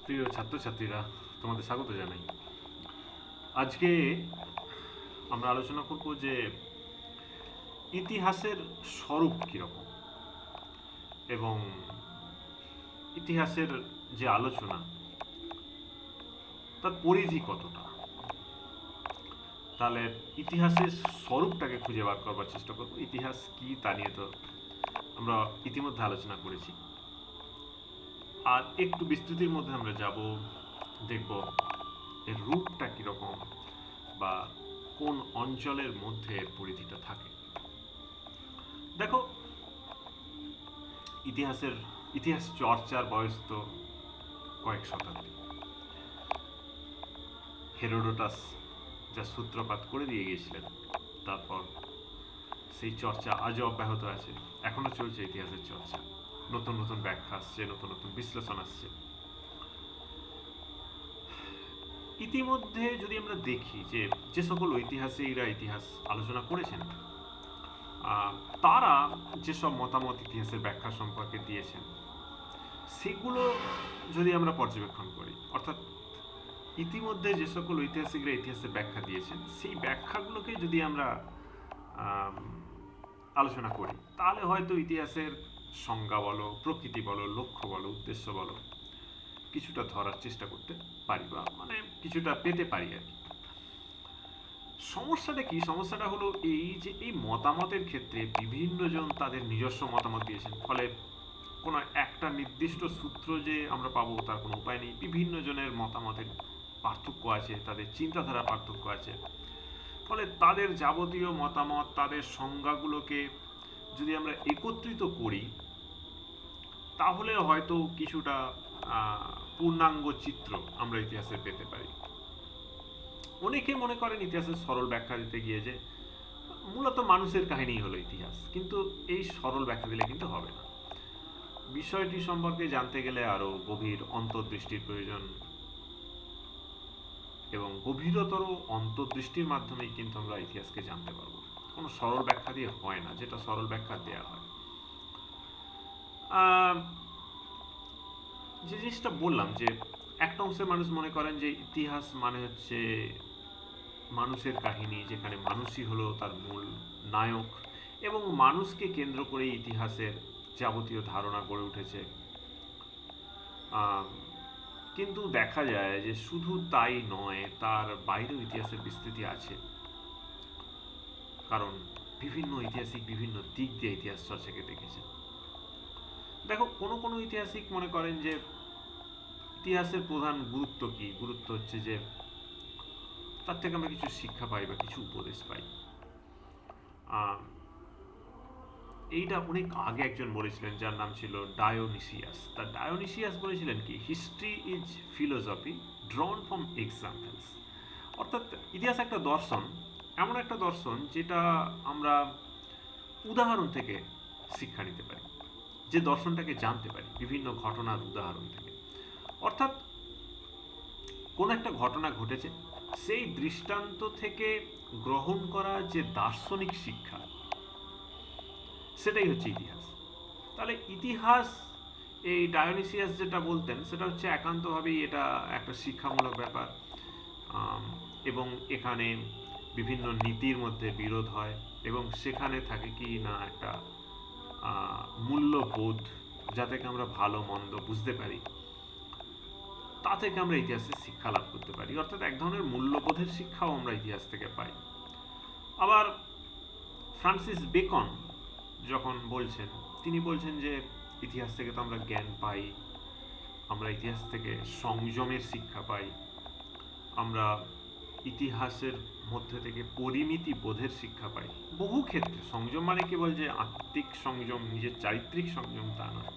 প্রিয় ছাত্রছাত্রীরা, তোমাদের স্বাগত জানাই। আজকে আমরা আলোচনা করব যে ইতিহাসের স্বরূপ কীরকম এবং ইতিহাসের যে আলোচনা তার পরিধি কতটা। তাহলে ইতিহাসের স্বরূপটাকে খুঁজে বার করবার চেষ্টা করব। ইতিহাস কি তা নিয়ে তো আমরা ইতিমধ্যে আলোচনা করেছি, আর একটু বিস্তৃতির মধ্যে আমরা যাব, দেখব এর রূপটা কীরকম বা কোন অঞ্চলের মধ্যে এর পরিধিটা থাকে। দেখো, ইতিহাস চর্চার বয়স তো কয়েক শতাব্দী। হেরোডোটাস যা সূত্রপাত করে দিয়ে গিয়েছিলেন, তারপর সেই চর্চা আজও অব্যাহত আছে, এখনো চলছে ইতিহাসের চর্চা। নতুন নতুন ব্যাখ্যা আসছে, নতুন নতুন বিশ্লেষণ আসছে। ইতিমধ্যে যদি আমরা দেখি যে সকল ঐতিহাসিকরা ইতিহাস আলোচনা করেছেন, তারা যেসব মতামত ইতিহাসের ব্যাখ্যা সম্পর্কে দিয়েছেন, সেগুলো যদি আমরা পর্যবেক্ষণ করি, অর্থাৎ ইতিমধ্যে যে সকল ঐতিহাসিকরা ইতিহাসের ব্যাখ্যা দিয়েছেন, সেই ব্যাখ্যাগুলোকে যদি আমরা আলোচনা করি, তাহলে হয়তো ইতিহাসের সংজ্ঞা বলো, প্রকৃতি বলো, লক্ষ্য বলো, উদ্দেশ্য বলো, কিছুটা ধরার চেষ্টা করতে পারি, বা মানে কিছুটা পেতে পারি আর কি। সমস্যাটা কি? সমস্যাটা হলো এই যে এই মতামতের ক্ষেত্রে বিভিন্ন জন তাদের নিজস্ব মতামত দিয়েছেন, ফলে কোনো একটা নির্দিষ্ট সূত্র যে আমরা পাবো তার কোনো উপায় নেই। বিভিন্ন জনের মতামতের পার্থক্য আছে, তাদের চিন্তাধারা পার্থক্য আছে, ফলে তাদের যাবতীয় মতামত, তাদের সংজ্ঞাগুলোকে যদি আমরা একত্রিত করি, তাহলে হয়তো কিছুটা পূর্ণাঙ্গ চিত্র আমরা ইতিহাসে পেতে পারি। অনেকে মনে করেন ইতিহাসের সরল ব্যাখ্যা দিতে গিয়ে যে মূলত মানুষের কাহিনী হলো ইতিহাস, কিন্তু এই সরল ব্যাখ্যা দিলে কিন্তু হবে না। বিষয়টি সম্পর্কে জানতে গেলে আরো গভীর অন্তর্দৃষ্টির প্রয়োজন, এবং গভীরতর অন্তর্দৃষ্টির মাধ্যমেই কিন্তু আমরা ইতিহাসকে জানতে পারবো। কোনো সরল ব্যাখ্যা দিয়ে হয় না, যেটা সরল ব্যাখ্যা দেয়া হয়। যে জিনিসটা বললাম, যে একটা অংশের মানুষ মনে করেন যে ইতিহাস মানে হচ্ছে মানুষের কাহিনী, যেখানে মানুষই হলো তার মূল নায়ক, এবং মানুষকে কেন্দ্র করে ইতিহাসের যাবতীয় ধারণা গড়ে উঠেছে। কিন্তু দেখা যায় যে শুধু তাই নয়, তার বাইরেও ইতিহাসের বিস্তৃতি আছে, কারণ বিভিন্ন ঐতিহাসিক বিভিন্ন দিক দিয়ে ইতিহাস চর্চাকে দেখেছেন। দেখো, কোনো কোনো ঐতিহাসিক মনে করেন যে ইতিহাসের প্রধান গুরুত্ব কি? গুরুত্ব হচ্ছে যে তার থেকে আমরা কিছু শিক্ষা পাই বা কিছু উপদেশ পাই। এইটা অনেক আগে একজন বলেছিলেন, যার নাম ছিল ডায়োনিসিয়াস। তা ডায়োনিসিয়াস বলেছিলেন কি, history is philosophy ড্রন from examples. অর্থাৎ ইতিহাস একটা দর্শন, এমন একটা দর্শন যেটা আমরা উদাহরণ থেকে শিক্ষা নিতে পারি, যে দর্শনটাকে জানতে পারি বিভিন্ন ঘটনার উদাহরণ থেকে। অর্থাৎ কোন একটা ঘটনা ঘটেছে, সেই দৃষ্টান্ত থেকে গ্রহণ করা যে দার্শনিক শিক্ষা, সেটাই হচ্ছে ইতিহাস। তাহলে ইতিহাস, এই ডায়োনিসিয়াস যেটা বলতেন, সেটা হচ্ছে একান্তভাবেই এটা একটা শিক্ষামূলক ব্যাপার, এবং এখানে বিভিন্ন নীতির মধ্যে বিরোধ হয়, এবং সেখানে থাকে কি না একটা মূল্যবোধ, যা থেকে আমরা ভালো মন্দ বুঝতে পারি, তা থেকে আমরা ইতিহাসের শিক্ষা লাভ করতে পারি। অর্থাৎ এক ধরনের মূল্যবোধের শিক্ষাও আমরা ইতিহাস থেকে পাই। আবার ফ্রান্সিস বেকন যখন বলছেন, তিনি বলছেন যে ইতিহাস থেকে তো আমরা জ্ঞান পাই, আমরা ইতিহাস থেকে সংযমের শিক্ষা পাই, আমরা ইতিহাসের মধ্যে থেকে পরিমিতি বোধের শিক্ষা পাই। বহু ক্ষেত্রে সংযম মানে কেবল যে আত্মিক সংযম, নিজের চারিত্রিক সংযম, তা নয়।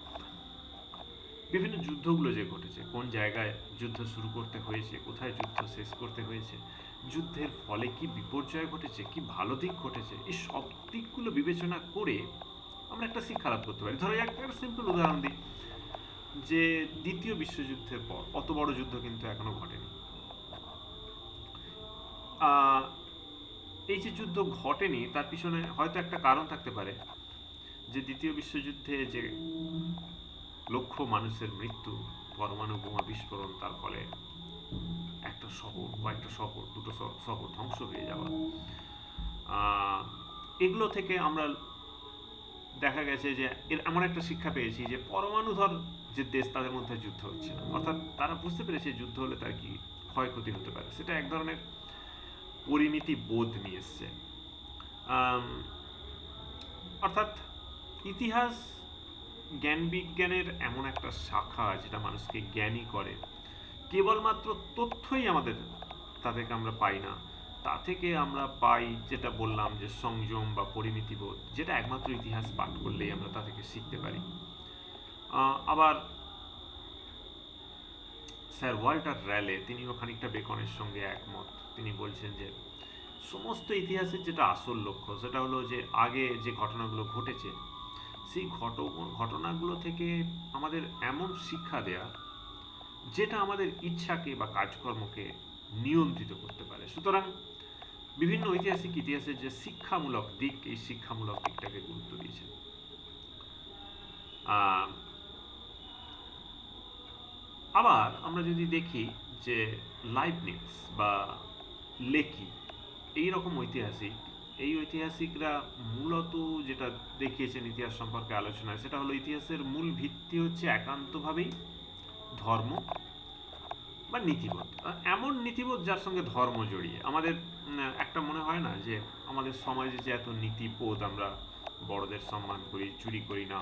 বিভিন্ন যুদ্ধগুলো যে ঘটেছে, কোন জায়গায় যুদ্ধ শুরু করতে হয়েছে, কোথায় যুদ্ধ শেষ করতে হয়েছে, যুদ্ধের ফলে কি বিপর্যয় ঘটেছে, কি ভালো দিক ঘটেছে, এই সব দিকগুলো বিবেচনা করে আমরা একটা শিক্ষা লাভ করতে পারি। ধরো একটা সিম্পল উদাহরণ দিই, যে দ্বিতীয় বিশ্বযুদ্ধের পর অত বড় যুদ্ধ কিন্তু এখনো ঘটেনি। এই যে যুদ্ধ ঘটেনি, তার পিছনে হয়তো একটা কারণ থাকতে পারে, যে দ্বিতীয় বিশ্বযুদ্ধে যে লক্ষ মানুষের মৃত্যু, পরমাণু বোমা বিস্ফোরণ, তার ফলে একটা শহর, কয়েকটা শহর, দুটো শহর ধ্বংস হয়ে যাওয়া, এগুলো থেকে আমরা দেখা গেছে যে এর এমন একটা শিক্ষা পেয়েছি যে পরমাণুধর যে দেশ তাদের মধ্যে যুদ্ধ হচ্ছে না, অর্থাৎ তারা বুঝতে পেরেছে যুদ্ধ হলে তার কি ক্ষয়ক্ষতি হতে পারে, সেটা এক ধরনের পরিমিতি বোধ নিয়ে এসছে। অর্থাৎ ইতিহাস জ্ঞান বিজ্ঞানের এমন একটা শাখা যেটা মানুষকে জ্ঞানী করে। কেবলমাত্র তথ্যই আমাদের তা থেকে আমরা পাই না, তা থেকে আমরা পাই যেটা বললাম যে সংযম বা পরিমিতিবোধ, যেটা একমাত্র ইতিহাস পাঠ করলেই আমরা তা থেকে শিখতে পারি। আবার স্যার ওয়াল্টার র্যালে, তিনিও খানিকটা বেকনের সঙ্গে একমত। তিনি বলছেন যে সমস্ত ইতিহাসের যেটা আসল লক্ষ্য সেটা হলো যে আগে যে ঘটনাগুলো ঘটেছে সেই ঘটনাগুলো থেকে আমাদের এমন শিক্ষা দেয়া যেটা আমাদের ইচ্ছাকে বা কাজকর্মকে নিয়ন্ত্রিত করতে পারে। সুতরাং বিভিন্ন ঐতিহাসিক ইতিহাসের যে শিক্ষামূলক দিক, এই শিক্ষামূলক দিকটাকে গুরুত্ব দিয়েছে। আবার আমরা যদি দেখি যে লাইবনিটস বা লেকি, এইরকম ঐতিহাসিকরা মূলত যেটা দেখিয়েছেন ইতিহাস সম্পর্কে আলোচনায়, সেটা হলো ইতিহাসের মূল ভিত্তি হচ্ছে একান্তভাবেই ধর্ম বা নীতিবোধ, এমন নীতিবোধ যার সঙ্গে ধর্ম জড়িয়ে। আমাদের একটা মনে হয় না যে আমাদের সমাজে যে এত নীতিবোধ, আমরা বড়দের সম্মান করি, চুরি করি না,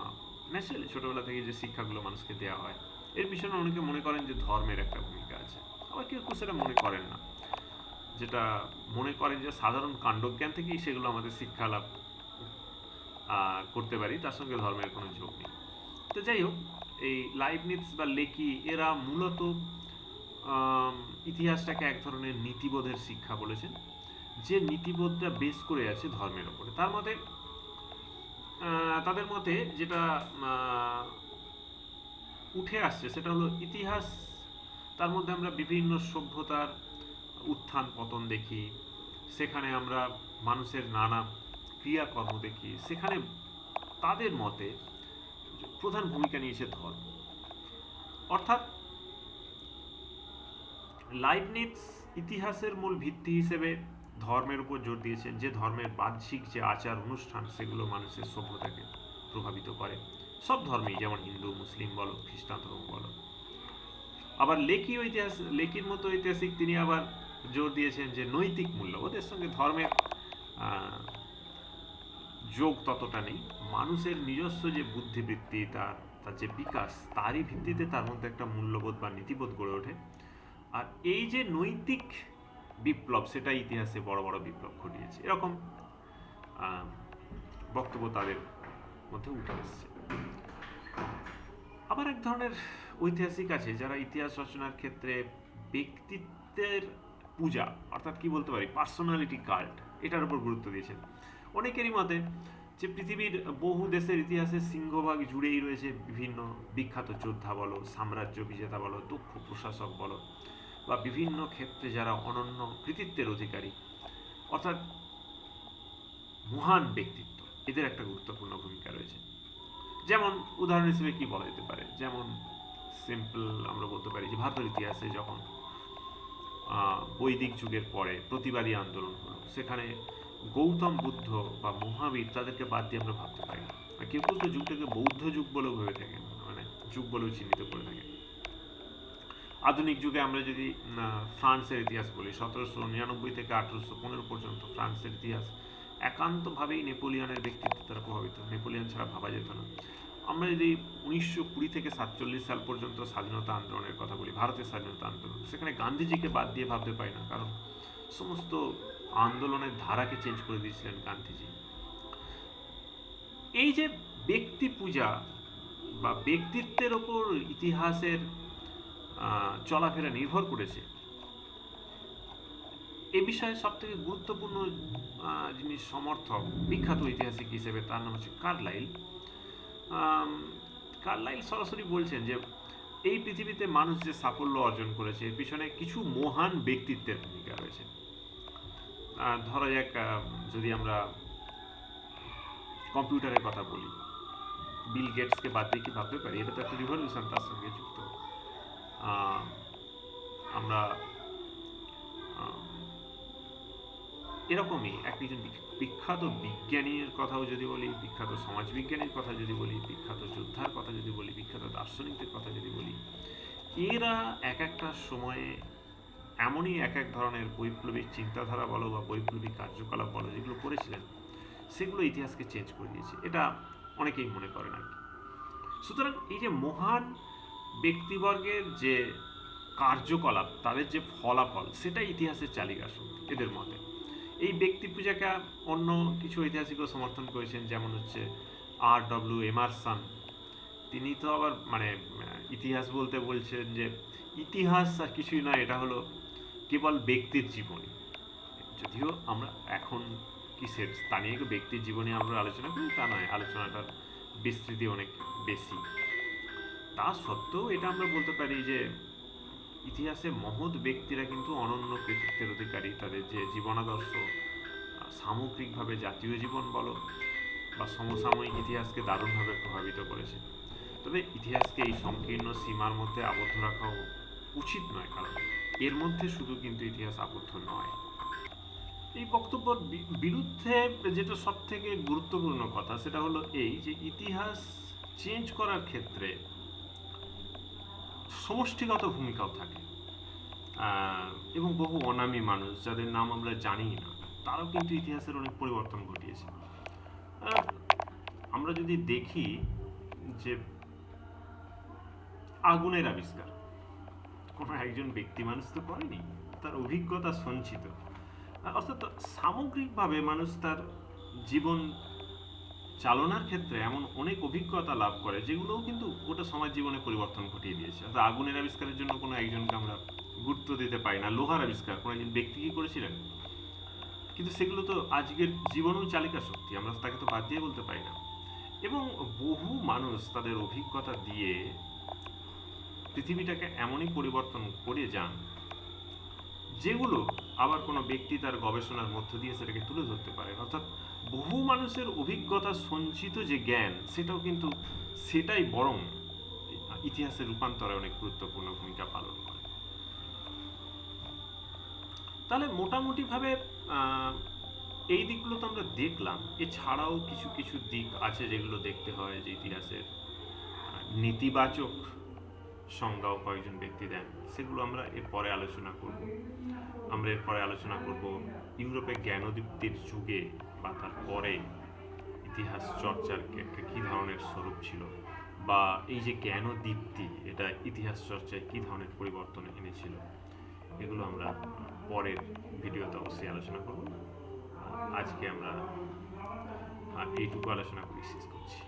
ন্যাচারালি ছোটবেলা থেকে যে শিক্ষাগুলো মানুষকে দেওয়া হয়, এর পিছনে অনেকে মনে করেন যে ধর্মের একটা ভূমিকা আছে, আবার কেউ কেউ সেটা মনে করেন না, যেটা মনে করেন যে সাধারণ কাণ্ডজ্ঞান থেকেই সেগুলো আমাদের শিক্ষা লাভ করতে পারি, তার সঙ্গে ধর্মের কোনো যোগ নেই। তো যাই হোক, এই লাইবনিটস বা লেকি এরা মূলত ইতিহাসটাকে এক ধরনের নীতিবোধের শিক্ষা বলেছেন, যে নীতিবোধটা বেস করে আছে ধর্মের ওপরে। তাদের মতে যেটা উঠে আসছে সেটা হলো ইতিহাস, তার মধ্যে আমরা বিভিন্ন সভ্যতার উত্থান পতন দেখি, সেখানে আমরা মানুষের নানা ক্রিয়াকর্ম দেখি, সেখানে তাদের মতে প্রধান ভূমিকা নিয়েছে ধর্ম। অর্থাৎ লাইবনিটস ইতিহাসের মূল ভিত্তি হিসেবে ধর্মের উপর জোর দিয়েছেন, যে ধর্মের বাহ্যিক যে আচার অনুষ্ঠান সেগুলো মানুষের সভ্যতাকে প্রভাবিত করে, সব ধর্মেই, যেমন হিন্দু, মুসলিম বলো, খ্রিস্টান ধর্ম বলো। আবার লেকির মতো ঐতিহাসিক তিনি আবার জোর দিয়েছেন যে নৈতিক মূল্যবোধের সঙ্গে ধর্মের যোগ ততটা নেই, মানুষের নিজস্ব যে বুদ্ধিবৃত্তি, তার যে বিকাশ, তারই ভিত্তিতে তার মধ্যে একটা মূল্যবোধ বা নীতিবোধ গড়ে ওঠে। আর এই যে নৈতিক বিপ্লব, সেটা ইতিহাসে বড় বড় বিপ্লব ঘটিয়েছে, এরকম বক্তব্য তাদের মধ্যে উঠে এসছে। আবার এক ধরনের ঐতিহাসিক আছে যারা ইতিহাস রচনার ক্ষেত্রে ব্যক্তিত্বের পূজা, অর্থাৎ কি বলতে পারি, পার্সোনালিটি কাল্ট, এটার উপর গুরুত্ব দিয়েছেন। অনেকেরই মতে যে পৃথিবীর বহু দেশের ইতিহাসের সিংহভাগ জুড়েই রয়েছে বিভিন্ন বিখ্যাত যোদ্ধা বলো, সাম্রাজ্য বিজেতা বলো, দক্ষ প্রশাসক বলো, বা বিভিন্ন ক্ষেত্রে যারা অনন্য কৃতিত্বের অধিকারী, অর্থাৎ মহান ব্যক্তিত্ব, এদের একটা গুরুত্বপূর্ণ ভূমিকা রয়েছে। যেমন উদাহরণ হিসেবে কি বলা যেতে পারে, যেমন সিম্পল আমরা বলতে পারি যে ভারতের ইতিহাসে যখন বৈদিক যুগের পরে প্রতিবাদী আন্দোলন হলো, সেখানে গৌতম বুদ্ধ বা মহাবীর, তাদেরকে বাদ দিয়ে আমরা ভাবতে পারি না। কেউ কেউ তো যুগটাকে বৌদ্ধ যুগ বলেও ভেবে থাকেন, মানে যুগ বলেও চিহ্নিত করে থাকেন। আধুনিক যুগে আমরা যদি ফ্রান্সের ইতিহাস বলি, 1799 থেকে 1815 পর্যন্ত ফ্রান্সের ইতিহাস একান্তভাবেই নেপোলিয়নের ব্যক্তিত্ব দ্বারা প্রভাবিত, নেপোলিয়ন ছাড়া ভাবা যেত না। আমরা যদি 1920 থেকে 47 সাল পর্যন্ত স্বাধীনতা আন্দোলনের কথা বলি, ভারতের স্বাধীনতা আন্দোলন, সেখানে গান্ধীজিকে বাদ দিয়ে ভাবতে পারি না, কারণ সমস্ত আন্দোলনের ধারাকে চেঞ্জ করে দিয়েছিলেন গান্ধীজি। এই যে ব্যক্তি পূজা বা ব্যক্তিত্বের ওপর ইতিহাসের চলাফেরা নির্ভর করেছে, এ বিষয়ে সব থেকে গুরুত্বপূর্ণ যিনি সমর্থক, বিখ্যাত ঐতিহাসিক হিসেবে, তার নাম হচ্ছে কার্লাইল। কার্লাইল সরাসরি বলছেন যে এই পৃথিবীতে মানুষ যে সাফল্য অর্জন করেছে এর পিছনে কিছু মহান ব্যক্তিত্বের ভূমিকা রয়েছে। ধরা যাক, যদি আমরা কম্পিউটারের কথা বলি, বিল গেটসকে বাদ দিয়ে কি ভাবতে পারি? এটা তো একটা রিভলিউশন তার সঙ্গে যুক্ত। আমরা এরকমই একজন বিখ্যাত বিজ্ঞানীর কথাও যদি বলি, বিখ্যাত সমাজবিজ্ঞানীর কথা যদি বলি, বিখ্যাত যোদ্ধার কথা যদি বলি, বিখ্যাত দার্শনিকদের কথা যদি বলি, এরা এক একটা সময়ে এমনই এক এক ধরনের বৈপ্লবিক চিন্তাধারা বলো বা বৈপ্লবিক কার্যকলাপ বলো যেগুলো করেছিলেন, সেগুলো ইতিহাসকে চেঞ্জ করে দিয়েছে, এটা অনেকেই মনে করেন আর কি। সুতরাং এই যে মহান ব্যক্তিবর্গের যে কার্যকলাপ, তাদের যে ফলাফল, সেটা ইতিহাসের চালিকা শক্তি এদের মতে। এই ব্যক্তি পূজাকে অন্য কিছু ঐতিহাসিকও সমর্থন করেছেন, যেমন হচ্ছে R.W. এমারসন। তিনি তো আবার মানে ইতিহাস বলতে বলছেন যে ইতিহাস আর কিছুই নয়, এটা হলো কেবল ব্যক্তির জীবনী। যদিও আমরা এখন কিসের স্থানীয় ব্যক্তির জীবনী আমরা আলোচনা করি তা নয়, আলোচনাটার বিস্তৃতি অনেক বেশি। তা সত্ত্বেও এটা আমরা বলতে পারি যে ইতিহাসে মহৎ ব্যক্তিরা কিন্তু অনন্য কৃতিত্বের অধিকারী। তাদের যে জীবনাদর্শ সামগ্রিকভাবে জাতীয় জীবন বলো বা সমসাময়িক ইতিহাসকে দারুণভাবে প্রভাবিত করেছে। তবে ইতিহাসকে এই সংকীর্ণ সীমার মধ্যে আবদ্ধ রাখাও উচিত নয়, কারণ এর মধ্যে শুধু কিন্তু ইতিহাস আবদ্ধ নয়। এই বক্তব্যের বিরুদ্ধে যেটা সব থেকে গুরুত্বপূর্ণ কথা, সেটা হলো এই যে ইতিহাস চেঞ্জ করার ক্ষেত্রে সমষ্টিগত ভূমিকাও থাকে, এবং বহু অনামী মানুষ যাদের নাম আমরা জানি না, তারাও কিন্তু ইতিহাসের অনেক পরিবর্তন ঘটিয়েছে। আমরা যদি দেখি যে আগুনের আবিষ্কার কোনো একজন ব্যক্তি মানুষ তো করেনি, তার অভিজ্ঞতা সঞ্চিত, অর্থাৎ সামগ্রিকভাবে মানুষ তার জীবন চালনার ক্ষেত্রে এমন অনেক অভিজ্ঞতা লাভ করে যেগুলোও কিন্তু গোটা সমাজ জীবনে পরিবর্তন ঘটিয়ে দিয়েছে। অর্থাৎ আগুনের আবিষ্কারের জন্য কোনো একজনকে আমরা গুরুত্ব দিতে পারি না, লোহার আবিষ্কার কোনো একজন ব্যক্তি কি করেছিলেন, কিন্তু সেগুলো তো আজকের জীবনেও চালিকা শক্তি, আমরা তাকে তো বাদ দিয়ে বলতে পারি না। এবং বহু মানুষ তাদের অভিজ্ঞতা দিয়ে পৃথিবীটাকে এমনই পরিবর্তন করে যান যেগুলো আবার কোনো ব্যক্তি তার গবেষণার মধ্য দিয়ে সেটাকে তুলে ধরতে পারে। অর্থাৎ বহু মানুষের অভিজ্ঞতা সঞ্চিত যে জ্ঞান, সেটাই বরং ইতিহাসের রূপান্তরে অনেক গুরুত্বপূর্ণ ভূমিকা পালন করে। তাহলে মোটামুটিভাবে এই দিকগুলো তো আমরা দেখলাম। এছাড়াও কিছু কিছু দিক আছে যেগুলো দেখতে হয়, যে ইতিহাসের নেতিবাচক সংজ্ঞাও কয়েকজন ব্যক্তি দেন, সেগুলো আমরা এরপরে আলোচনা করব। আমরা এরপরে আলোচনা করব ইউরোপে জ্ঞানোদীপ্তির যুগে বা তার পরে ইতিহাস চর্চার কী ধরনের স্বরূপ ছিল, বা এই যে জ্ঞানোদীপ্তি এটা ইতিহাস চর্চায় কী ধরনের পরিবর্তন এনেছিল, এগুলো আমরা পরের ভিডিওতে অবশ্যই আলোচনা করব। আজকে আমরা এইটুকু আলোচনা করে শেষ করছি।